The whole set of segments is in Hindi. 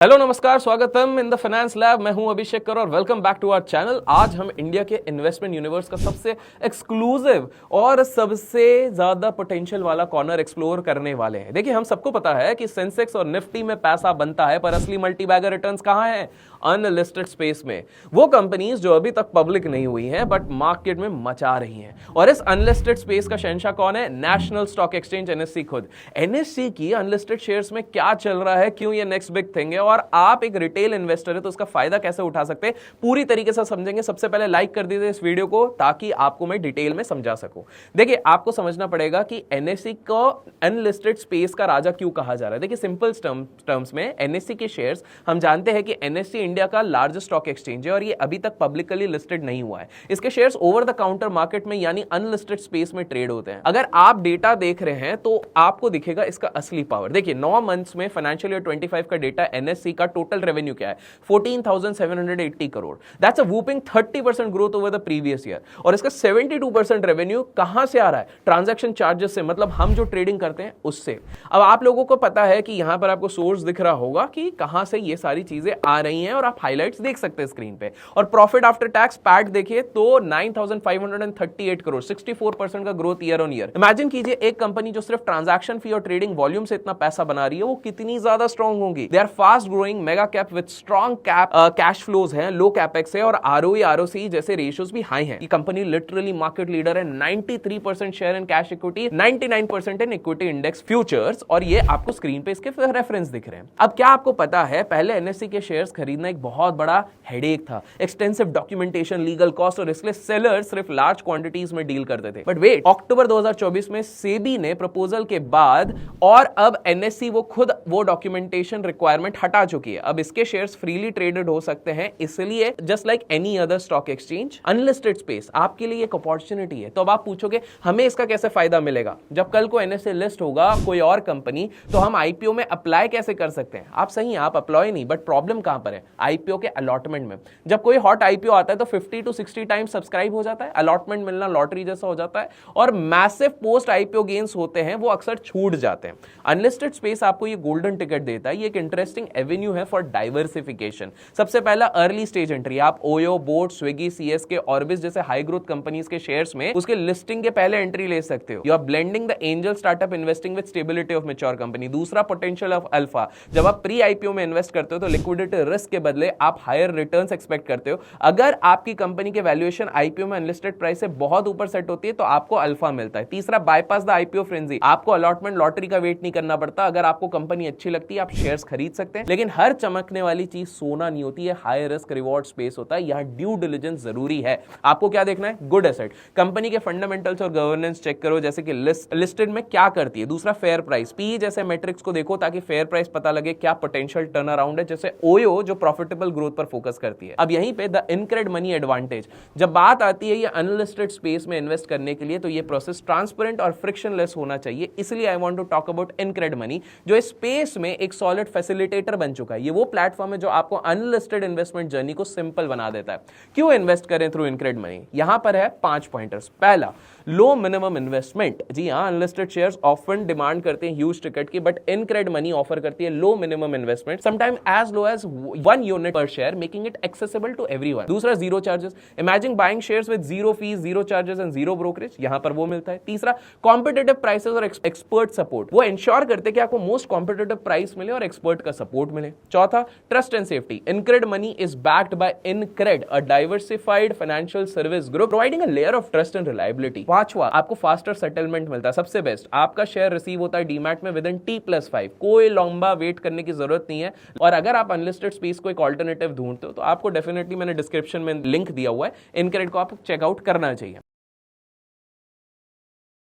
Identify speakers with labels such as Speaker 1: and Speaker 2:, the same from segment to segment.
Speaker 1: हेलो नमस्कार, स्वागतम इन द फाइनेंस लैब। मैं हूं अभिषेक कर और welcome back to our channel. आज हम इंडिया के इन्वेस्टमेंट यूनिवर्स का सबसे एक्सक्लूसिव और सबसे ज्यादा पोटेंशियल वाला कॉर्नर एक्सप्लोर करने वाले हैं। देखिए, हम सबको पता है कि सेंसेक्स और निफ्टी में पैसा बनता है, पर असली मल्टीबैगर रिटर्न्स कहां हैं? अनलिस्टेड स्पेस में। वो कंपनीज जो अभी तक पब्लिक नहीं हुई हैं बट मार्केट में मचा रही हैं। और इस अनलिस्टेड स्पेस का शहंशाह कौन है? नेशनल स्टॉक एक्सचेंज एनएससी खुद। एनएससी की अनलिस्टेड शेयर्स में क्या चल रहा है, क्यों ये नेक्स्ट बिग थिंग है, और आप एक रिटेल इन्वेस्टर है तो उसका फायदा कैसे उठा सकते हैं, पूरी तरीके से समझेंगे। सबसे पहले लाइक कर दीजिए इस वीडियो को ताकि आपको मैं डिटेल में समझा सकूं। देखिए, आपको समझना पड़ेगा कि एनएससी को अनलिस्टेड स्पेस का राजा क्यों कहा जा रहा है। देखिए, सिंपल टर्म्स में एनएससी के शेयर्स, हम जानते हैं कि एनएससी इंडिया का लार्जेस्ट स्टॉक एक्सचेंज है और ये अभी तक पब्लिकली लिस्टेड नहीं हुआ है। इसके shares over the counter market में यानी अनलिस्टेड स्पेस में ट्रेड होते हैं। अगर आप डेटा देख रहे हैं तो आपको दिखेगा इसका असली पावर। देखिए, 9 मंथ्स में फाइनेंशियल ईयर 25 का डेटा एनएससी का टोटल रेवेन्यू क्या है? 14,780 crore. That's a whooping 30% growth over the previous year. और इसका 72% रेवेन्यू कहां से आ रहा है? ट्रांजैक्शन चार्जेस से, मतलब हम जो ट्रेडिंग करते हैं उससे। अब आप लोगों को पता है कि यहां पर आपको सोर्स दिख रहा होगा कि कहां से ये सारी चीजें आ रही हैं और आप हाइलाइट्स देख सकते हैं स्क्रीन पे। और प्रॉफिट आफ्टर टैक्स पैट देखिए तो 9,538 करोड़, 64% का growth year on year. Imagine कीजिए, एक कंपनी जो सिर्फ ट्रांजैक्शन फी और ट्रेडिंग वॉल्यूम से इतना पैसा बना रही है वो कितनी ज्यादा स्ट्रॉन्ग होगी। They are fast growing mega cap with strong cash flows हैं, लो कैपेक्स है और आरओई आरओसी जैसे रेशियोज भी हाई हैं। ये कंपनी लिटरली मार्केट लीडर है। 93% share in cash equity, 99% in equity index futures. और ये आपको स्क्रीन पे इसके रेफरेंस दिख रहे हैं। अब क्या आपको पता है, पहले एनएससी के शेयर्स खरीदना एक बहुत बड़ा हेडेक था। एक्सटेंसिव डॉक्यूमेंटेशन, लीगल कॉस्ट, और इसलिए सेलर्स सिर्फ लार्ज क्वांटिटीज में डील करते थे। बट वेट, अक्टूबर 2024 में सेबी ने प्रपोजल के बाद और अब एनएससी वो खुद वो डॉक्यूमेंटेशन रिक्वायरमेंट हटा चुकी है। अब इसके शेयर्स फ्रीली ट्रेडेड हो सकते हैं। इसलिए just like any other stock exchange, unlisted space आपके लिए एक अपॉर्चुनिटी है। तो अब आप पूछोगे हमें इसका कैसे फायदा मिलेगा? जब कल को एनएससी लिस्ट होगा कोई और कंपनी, तो हम आईपीओ में अप्लाई कैसे कर सकते हैं? आप सही हैं, आप अप्लाई नहीं, बट प्रॉब्लम कहां पर है? आईपीओ के अलॉटमेंट में। जब कोई हॉट आईपीओ आता है तो 50 to 60 टाइम्स सब्सक्राइब हो जाता है। अलॉटमेंट मिलना लॉटरी जैसा हो जाता है और मैसिव पोस्ट आईपीओ गेन्स होते हैं वो अक्सर छूट जाते हैं। अनलिस्टेड स्पेस आपको ये गोल्डन टिकट देता है। ये एक इंटरेस्टिंग एवेन्यू है फॉर डाइवर्सिफिकेशन। सबसे पहला अर्ली स्टेज एंट्री, आप OYO, boat, Swiggy, CSK, Orbis जैसे हाई ग्रोथ कंपनीज के शेयर्स में उसके लिस्टिंग के पहले एंट्री ले सकते हो। You are blending the angel startup investing with stability of mature company. दूसरा, पोटेंशियल ऑफ अल्फा। जब आप प्री आईपीओ में इन्वेस्ट करते हो तो लिक्विडिटी रिस्क के बदले आप हायर रिटर्न्स एक्सपेक्ट करते हो। अगर आपकी कंपनी के वैल्यूएशन आईपीओ में अनलिस्टेड प्राइस से बहुत ऊपर सेट होती है तो आपको अल्फा मिलता है। तीसरा, बाईपास द आईपीओ फ्रेंजी। आपको अलॉटमेंट लॉटरी का वेट नहीं करना पड़ता। अगर आपको कंपनी अच्छी लगती है आप शेयर्स खरीद सकते हैं। लेकिन हर चमकने वाली चीज सोना नहीं होती है, हाई रिस्क रिवॉर्ड स्पेस होता है। यहां ड्यू डिलिजेंस जरूरी है। आपको क्या देखना है? गुड एसेट, कंपनी के फंडामेंटल्स और गवर्नेंस चेक करो, जैसे कि लिस्टेड में क्या करती है। दूसरा, फेयर प्राइस, पी जैसे मैट्रिक्स को देखो ताकि फेयर प्राइस पता लगे क्या पोटेंशियल टर्न अराउंड है, जैसे ओयो जो प्रॉफिटेबल ग्रोथ पर फोकस करती है। अब यहीं पे द इनक्रेड मनी एडवांटेज, जब बात आती है ये अनलिस्टेड स्पेस में इन्वेस्ट करने के लिए तो ये प्रोसेस ट्रांसपेरेंट और फ्रिक्शनलेस होना चाहिए। इसलिए I want to talk about InCred money, जो इस स्पेस में एक सॉलिड फैसिलिटेटर बन चुका है। ये वो प्लेटफॉर्म है जो आपको अनलिस्टेड इन्वेस्टमेंट जर्नी को सिंपल बना देता है। क्यों इन्वेस्ट करें थ्रू इनक्रेड मनी? यहां पर है 5 पॉइंटर्स। पहला, लो मिनिमम इन्वेस्टमेंट। जी हां, अनलिस्टेड शेयर्स ऑफन डिमांड करते हैं ह्यूज टिकट की, बट इनक्रेड मनी ऑफर करती है low minimum investment, sometime as low as 1 unit per share, making it accessible to everyone. दूसरा, zero charges. Imagine buying shares with zero fees, zero charges and zero brokerage. यहां पर वो मिलता है। तीसरा, कॉम्पिटिटिव प्राइसेस और एक्सपर्ट सपोर्ट। वो इंश्योर करते हैं कि आपको मोस्ट कॉम्पिटिटिव प्राइस मिले और एक्सपर्ट का सपोर्ट मिले। चौथा, trust and safety. InCred money is backed by InCred, a diversified financial service group providing a layer of trust and reliability. पांचवा, आपको फास्टर सेटलमेंट मिलता है। सबसे बेस्ट, आपका शेयर रिसीव होता है डीमैट में विद इन T+5। कोई लंबा वेट करने की जरूरत नहीं है। और अगर आप अनलिस्टेड स्पेस को एक ऑल्टरनेटिव ढूंढते हो तो आपको डेफिनेटली, मैंने डिस्क्रिप्शन में लिंक दिया हुआ है, इनक्रेड को आप चेकआउट करना चाहिए।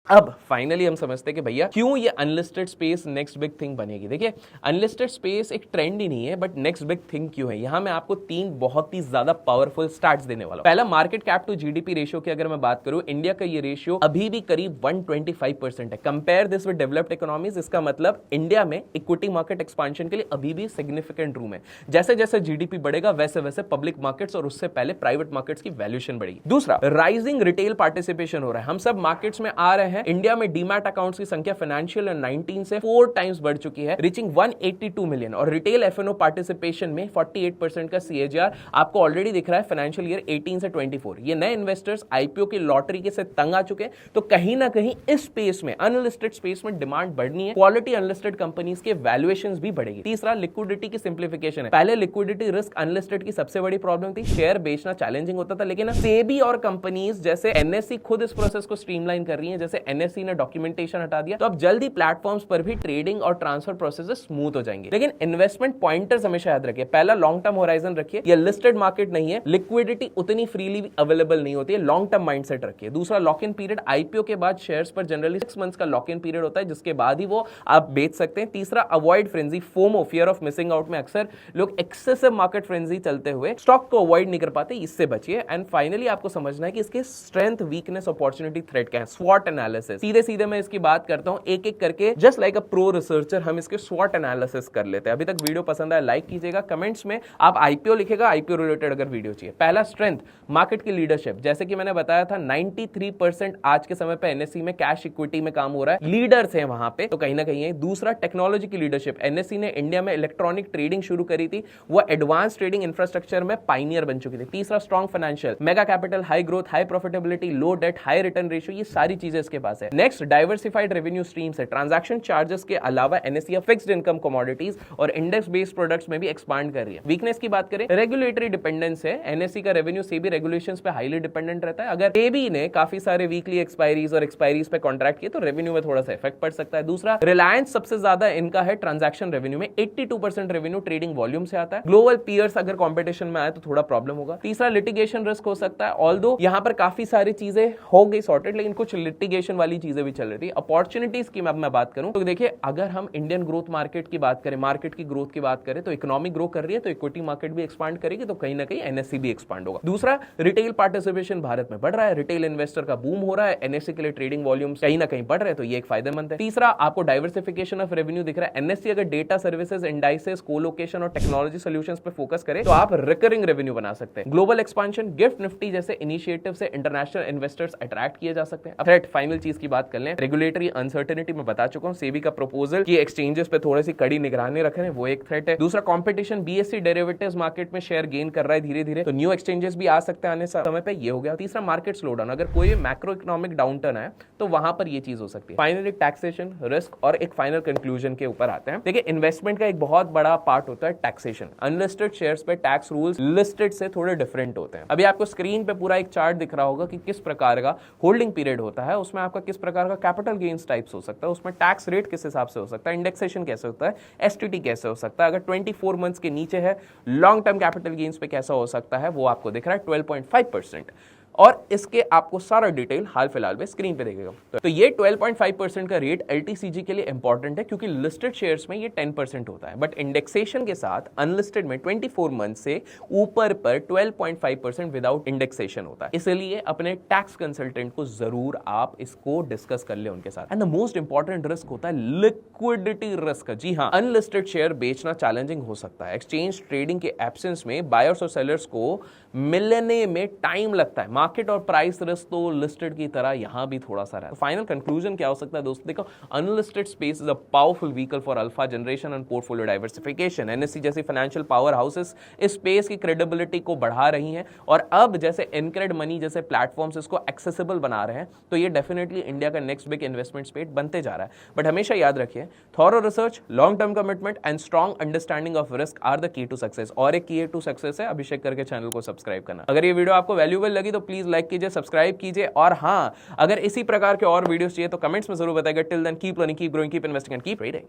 Speaker 1: अब फाइनली हम समझते हैं कि भैया क्यों ये unlisted space next big thing बनेगी। देखिए, अनलिस्टेड स्पेस एक ट्रेंड ही नहीं है बट नेक्स्ट बिग थिंग क्यों है। यहां मैं आपको 3 बहुत ही ज्यादा पावरफुल स्टैट्स देने वाला हूं। पहला, market cap to GDP ratio की अगर मैं बात करूं, इंडिया का ये रेशियो अभी भी करीब 125% है। Compare this with developed economies. इसका मतलब इंडिया में इक्विटी मार्केट एक्सपांशन के लिए अभी भी सिग्निफिकेंट रूम है। जैसे जैसे जीडीपी बढ़ेगा वैसे वैसे पब्लिक मार्केट्स और उससे पहले प्राइवेट मार्केट्स की वैल्यूएशन बढ़ेगी। दूसरा, राइजिंग रिटेल पार्टिसिपेशन हो रहा है। हम सब मार्केट्स में आ रहे हैं, इंडिया में डीमैट अकाउंट्स की संख्या फाइनेंशियल ईयर 19 से 4 टाइम्स बढ़ चुकी है, रीचिंग 182 मिलियन। और रिटेल एफएनओ पार्टिसिपेशन में 48% का सीएजीआर आपको ऑलरेडी दिख रहा है फाइनेंशियल ईयर 18 से 24। ये नए इन्वेस्टर्स आईपीओ की लॉटरी के से तंग आ चुके हैं, तो कहीं ना कहीं इस स्पेस में, अनलिस्टेड स्पेस में डिमांड बढ़नी है, क्वालिटी अनलिस्टेड कंपनीज के वैल्यूएशंस भी बढ़ेगी। तीसरा, लिक्विडिटी की सिंप्लीफिकेशन है। पहले लिक्विडिटी रिस्क अनलिस्टेड की सबसे बड़ी प्रॉब्लम थी, शेयर बेचना चैलेंजिंग होता था, लेकिन सेबी और कंपनीज जैसे एनएससी खुद इस प्रोसेस को स्ट्रीमलाइन कर रही है। जैसे एनएससी ने डॉक्यूमेंटेशन हटा दिया, तो अब जल्दी प्लेटफॉर्म्स पर भी ट्रेडिंग और ट्रांसफर प्रोसेस स्मूथ हो जाएंगे। लेकिन इन्वेस्टमेंट पॉइंटर्स हमेशा याद रखिए। पहला, लॉन्ग टर्म होराइजन रखिए, ये लिस्टेड मार्केट नहीं है, लिक्विडिटी उतनी फ्रीली अवेलेबल नहीं होती है, लॉन्ग टर्म माइंडसेट रखिए। दूसरा, लॉक इन पीरियड, आईपीओ के बाद शेयर्स पर जनरली 6 मंथ्स का लॉक इन पीरियड होता है, जिसके बाद ही वो आप बेच सकते हैं। तीसरा, avoid frenzy, FOMO, fear of missing out में अक्सर लोग एक्सेसिव मार्केट फ्रेंजी चलते हुए स्टॉक को अवॉइड नहीं कर पाते, इससे बचिए। एंड फाइनली आपको समझना है कि इसके स्ट्रेंथ, वीकनेस, अपॉर्चुनिटी, थ्रेट क्या है। स्वॉट एनालिसिस, सीधे सीधे मैं इसकी बात करता हूं, एक एक करके, just like a pro researcher हम इसके स्वॉट एनालिसिस कर लेते हैं। अभी तक वीडियो पसंद आया लाइक कीजिएगा, कमेंट्स में आप आईपीओ लिखेगा, आईपीओ रिलेटेड अगर वीडियो चाहिए। पहला, स्ट्रेंथ, मार्केट की लीडरशिप, जैसे कि मैंने बताया था 93% आज के समय पे एनएससी में कैश इक्विटी में काम हो रहा है, लीडर्स हैं वहां पे, तो कहीं ना कहीं है। दूसरा, टेक्नोलॉजी की लीडरशिप, एनएससी ने इंडिया में इलेक्ट्रॉनिक ट्रेडिंग शुरू करी थी, वो एडवांस ट्रेडिंग इंफ्रास्ट्रक्चर में पाइनियर बन चुकी थी। तीसरा, strong financial, mega capital, high growth, high profitability, low debt, high return ratio, ये सारी चीजें इसके पास है। नेक्स्ट, डाइवर्सिफाइड रेवेन्यू स्ट्रीम्स है, ट्रांजैक्शन चार्जेस के अलावा एनएससी फिक्स्ड इनकम कमोडिटीज और इंडेक्स बेस्ड प्रोडक्ट्स में भी एक्सपांड कर रही है। वीकनेस की बात करें, रेगुलेटरी डिपेंडेंस है, एनएससी का रेवेन्यू सेबी रेगुलेशंस पे हाईली डिपेंडेंट रहता है। अगर सेबी ने काफी सारे वीकली एक्सपायरीज और एक्सपायरीज पे कॉन्ट्रैक्ट किए तो रेवेन्यू में थोड़ा सा इफेक्ट पड़ सकता है। दूसरा, रिलायंस सबसे ज्यादा इनका है ट्रांजैक्शन रेवेन्यू में, 82% रेवेन्यू ट्रेडिंग वॉल्यूम से आता है। ग्लोबल पीयर्स अगर कंपटीशन में आए तो थोड़ा प्रॉब्लम होगा। तीसरा, लिटिगेशन रिस्क हो सकता है, ऑल्दो यहां पर काफी सारी चीजें हो गई सॉर्टेड, लेकिन कुछ लिटिगेशन वाली चीजें भी चल रही थी। अपॉर्चुनिटीज की मैं बात करूं तो देखिए, अगर हम इंडियन ग्रोथ मार्केट की बात करें, मार्केट की ग्रोथ की बात करें, तो इकोनॉमी ग्रो कर रही है, तो इक्विटी मार्केट भी एक्सपांड करेगी, तो कहीं ना कहीं एनएससी भी एक्सपांड होगा। दूसरा, रिटेल पार्टिसिपेशन भारत में बढ़ रहा है, रिटेल इन्वेस्टर का बूम हो रहा है, एनएससी के लिए ट्रेडिंग वॉल्यूम्स कहीं ना कहीं बढ़ रहे हैं, तो ये एक फायदेमंद है। तीसरा, आपको डाइवर्सिफिकेशन ऑफ रेवेन्यू दिख रहा है। एनएससी अगर डेटा सर्विसेज, इंडाइसेस, कोलोकेशन और टेक्नोलॉजी सॉल्यूशंस पे फोकस करे तो आप रिकरिंग रेवेन्यू बना सकते हैं। ग्लोबल एक्सपांशन, गिफ्ट निफ्टी जैसे इनिशिएटिव से इंटरनेशनल इन्वेस्टर्स अट्रैक्ट किए जा सकते हैं। अब थ्रेट, फाइनल चीज की बात कर लें, रेगुलेटरी अनसर्टेनिटी में बता चुका हूं, सेबी का प्रपोजल कि एक्सचेंजेस पे थोड़ी सी कड़ी निगरानी रखें, वो एक थ्रेट है। दूसरा, कंपटीशन, बीएससी डेरिवेटिव्स मार्केट में शेयर गेन कर रहा है धीरे धीरे, तो न्यू एक्सचेंजेस भी आ सकते हैं आने समय पे, ये हो गया। तीसरा, मार्केट स्लोडाउन, अगर कोई मैक्रो इकोनॉमिक डाउनटर्न है तो वहां पर ये चीज हो सकती है। फाइनली, टैक्सेशन, रिस्क और एक फाइनल कंक्लूजन के ऊपर आते हैं। देखिए, इन्वेस्टमेंट का एक बहुत बड़ा पार्ट होता है टैक्सेशन। अनलिस्टेड शेयर्स पे टैक्स रूल्स लिस्टेड से थोड़े डिफरेंट होते हैं। अभी आपको स्क्रीन पे पूरा एक चार्ट दिख रहा होगा कि किस प्रकार का होल्डिंग पीरियड होता है, उसमें आपका किस प्रकार का कैपिटल गेन्स टाइप्स हो सकता है, उसमें टैक्स रेट किस हिसाब से हो सकता है, इंडेक्सेशन कैसे होता है, एसटीटी कैसे हो सकता है, अगर 24 मंथ्स के नीचे है, लॉन्ग टर्म कैपिटल गेन्स पे कैसा हो सकता है, वो आपको दिख रहा है 12.5%। और इसके आपको सारा डिटेल हाल फिलहाल में स्क्रीन पे देखेगा। तो ये 12.5% का रेट एलटीसीजी के लिए इंपॉर्टेंट है, क्योंकि लिस्टेड शेयर्स में ये 10% होता है, बट इंडेक्सेशन के साथ अनलिस्टेड में 24 मंथ से ऊपर पर 12.5% विदाउट इंडेक्सेशन होता है। इसलिए अपने टैक्स कंसल्टेंट को जरूर आप इसको डिस्कस कर ले उनके साथ। And the most important risk होता है लिक्विडिटी रिस्क। जी हाँ, अनलिस्टेड शेयर बेचना चैलेंजिंग हो सकता है। एक्सचेंज ट्रेडिंग के एब्सेंस में बायर्स और सेलर्स को मिलने में टाइम लगता है। मार्केट और प्राइस रिस्क तो लिस्टेड की तरह यहां भी थोड़ा सा रहा है। फाइनल कंक्लूजन क्या हो सकता है दोस्तों, देखो, unlisted space is a powerful vehicle for alpha generation and portfolio diversification. NSC जैसी फाइनेंशियल पावर हाउसेस इस स्पेस की क्रेडिबिलिटी को बढ़ा रही हैं, और अब जैसे इनक्रेड मनी जैसे प्लेटफॉर्म्स इसको एक्सेसिबल बना रहे हैं, तो ये डेफिनेटली इंडिया का नेक्स्ट बिग इन्वेस्टमेंट स्पेस बनते जा रहा है। बट हमेशा याद रखिए, thorough research, long term commitment and strong understanding of risk are the key to success. और एक की टू सक्सेस है अभिषेक करके चैनल को सब्सक्राइब करना। अगर ये वीडियो आपको वैल्यूएबल लगी तो प्लीज लाइक कीजिए, सब्सक्राइब कीजिए, और हाँ, अगर इसी प्रकार के और वीडियोस चाहिए तो कमेंट्स में जरूर बताइएगा। Till then keep learning, keep growing, keep investing and keep reading.